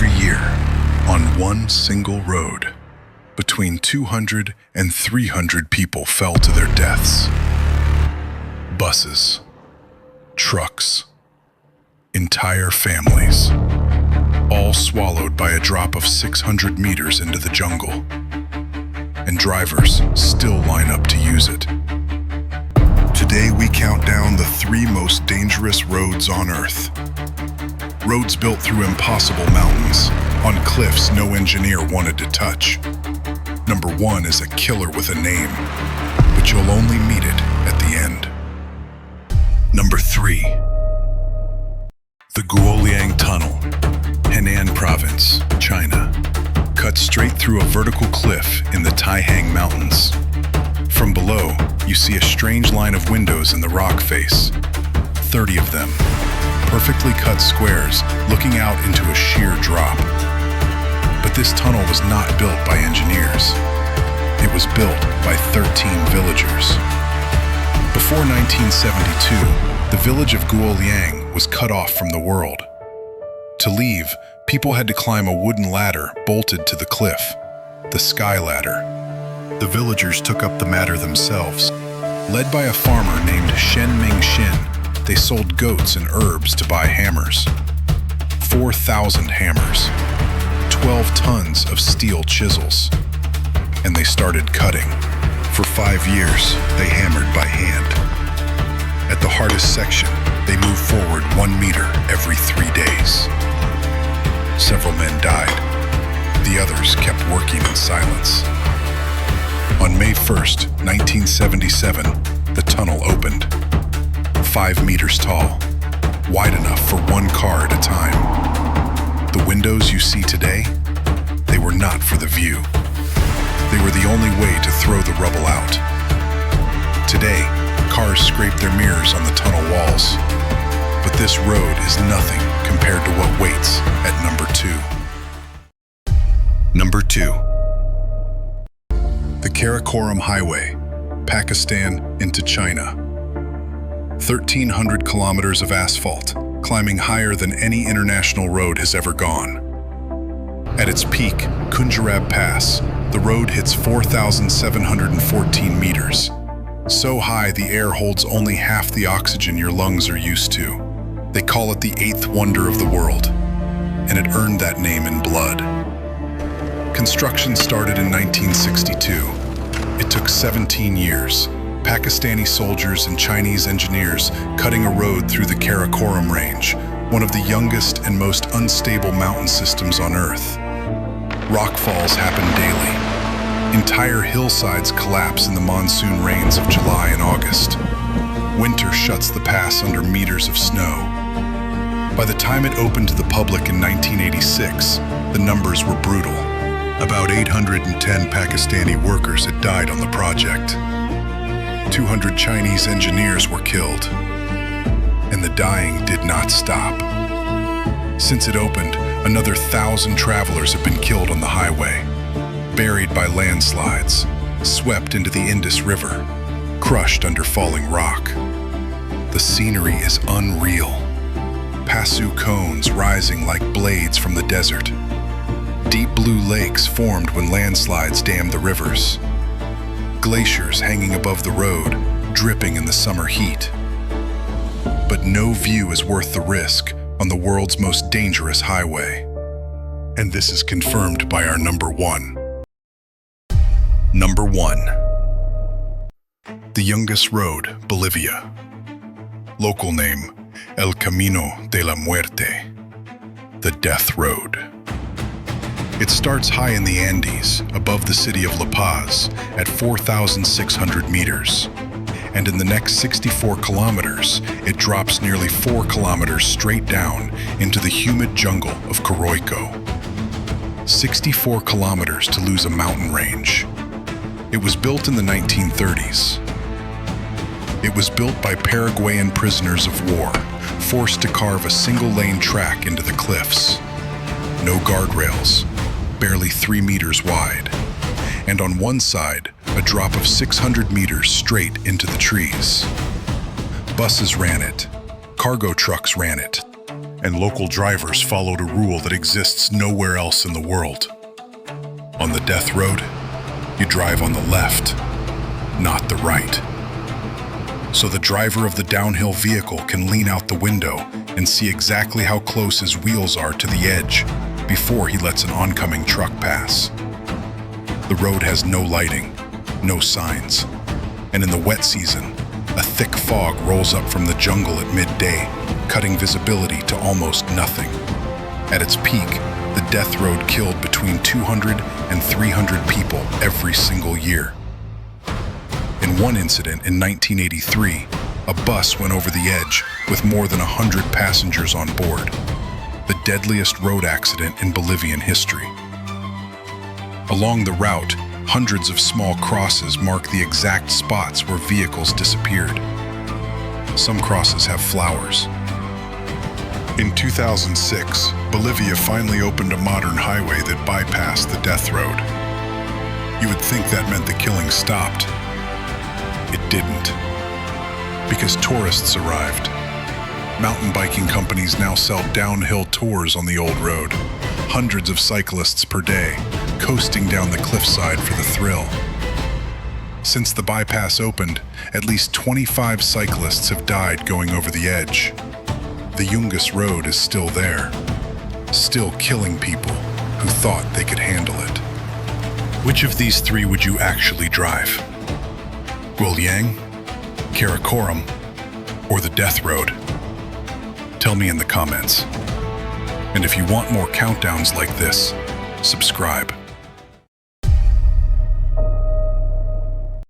Every year, on one single road, between 200 and 300 people fell to their deaths. Buses, trucks, entire families, all swallowed by a drop of 600 meters into the jungle. And drivers still line up to use it. Today we count down the 3 most dangerous roads on Earth. Roads built through impossible mountains, on cliffs no engineer wanted to touch. Number 1 is a killer with a name, but you'll only meet it at the end. Number 3. The Guoliang Tunnel, Henan Province, China, cuts straight through a vertical cliff in the Taihang Mountains. From below, you see a strange line of windows in the rock face, 30 of them, perfectly cut squares looking out into a sheer drop. But this tunnel was not built by engineers. It was built by 13 villagers. Before 1972, the village of Guoliang was cut off from the world. To leave, people had to climb a wooden ladder bolted to the cliff, the sky ladder. The villagers took up the matter themselves. Led by a farmer named Shen Ming Shin, they sold goats and herbs to buy hammers. 4,000 hammers, 12 tons of steel chisels. And they started cutting. For 5 years, they hammered by hand. At the hardest section, they moved forward 1 meter every 3 days. Several men died. The others kept working in silence. On May 1st, 1977, the tunnel opened. 5 meters tall, wide enough for 1 car at a time. The windows you see today, they were not for the view. They were the only way to throw the rubble out. Today, cars scrape their mirrors on the tunnel walls. But this road is nothing compared to what waits at number 2. Number 2. The Karakoram Highway, Pakistan into China. 1,300 kilometers of asphalt, climbing higher than any international road has ever gone. At its peak, Kunjarab Pass, the road hits 4,714 meters. So high the air holds only half the oxygen your lungs are used to. They call it the 8th wonder of the world, and it earned that name in blood. Construction started in 1962. It took 17 years. Pakistani soldiers and Chinese engineers cutting a road through the Karakoram Range, one of the youngest and most unstable mountain systems on Earth. Rockfalls happen daily. Entire hillsides collapse in the monsoon rains of July and August. Winter shuts the pass under meters of snow. By the time it opened to the public in 1986, the numbers were brutal. About 810 Pakistani workers had died on the project. 200 Chinese engineers were killed. And the dying did not stop. Since it opened, another 1,000 travelers have been killed on the highway, buried by landslides, swept into the Indus River, crushed under falling rock. The scenery is unreal. Passu cones rising like blades from the desert. Deep blue lakes formed when landslides dammed the rivers. Glaciers hanging above the road, dripping in the summer heat. But no view is worth the risk on the world's most dangerous highway. And this is confirmed by our number 1. Number 1. The Yungas Road, Bolivia. Local name, El Camino de la Muerte, the Death Road. It starts high in the Andes, above the city of La Paz, at 4,600 meters. And in the next 64 kilometers, it drops nearly 4 kilometers straight down into the humid jungle of Coroico. 64 kilometers to lose a mountain range. It was built in the 1930s. It was built by Paraguayan prisoners of war, forced to carve a single-lane track into the cliffs. No guardrails, barely 3 meters wide. And on one side, a drop of 600 meters straight into the trees. Buses ran it, cargo trucks ran it, and local drivers followed a rule that exists nowhere else in the world. On the death road, you drive on the left, not the right. So the driver of the downhill vehicle can lean out the window and see exactly how close his wheels are to the edge before he lets an oncoming truck pass. The road has no lighting, no signs, and in the wet season, a thick fog rolls up from the jungle at midday, cutting visibility to almost nothing. At its peak, the death road killed between 200 and 300 people every single year. In one incident in 1983, a bus went over the edge with more than 100 passengers on board, the deadliest road accident in Bolivian history. Along the route, hundreds of small crosses mark the exact spots where vehicles disappeared. Some crosses have flowers. In 2006, Bolivia finally opened a modern highway that bypassed the death road. You would think that meant the killing stopped. It didn't. Because tourists arrived. Mountain biking companies now sell downhill tours on the old road. Hundreds of cyclists per day, coasting down the cliffside for the thrill. Since the bypass opened, at least 25 cyclists have died going over the edge. The Yungas Road is still there, still killing people who thought they could handle it. Which of these three would you actually drive? Guoliang, Karakoram, or the death road? Tell me in the comments. And if you want more countdowns like this, subscribe.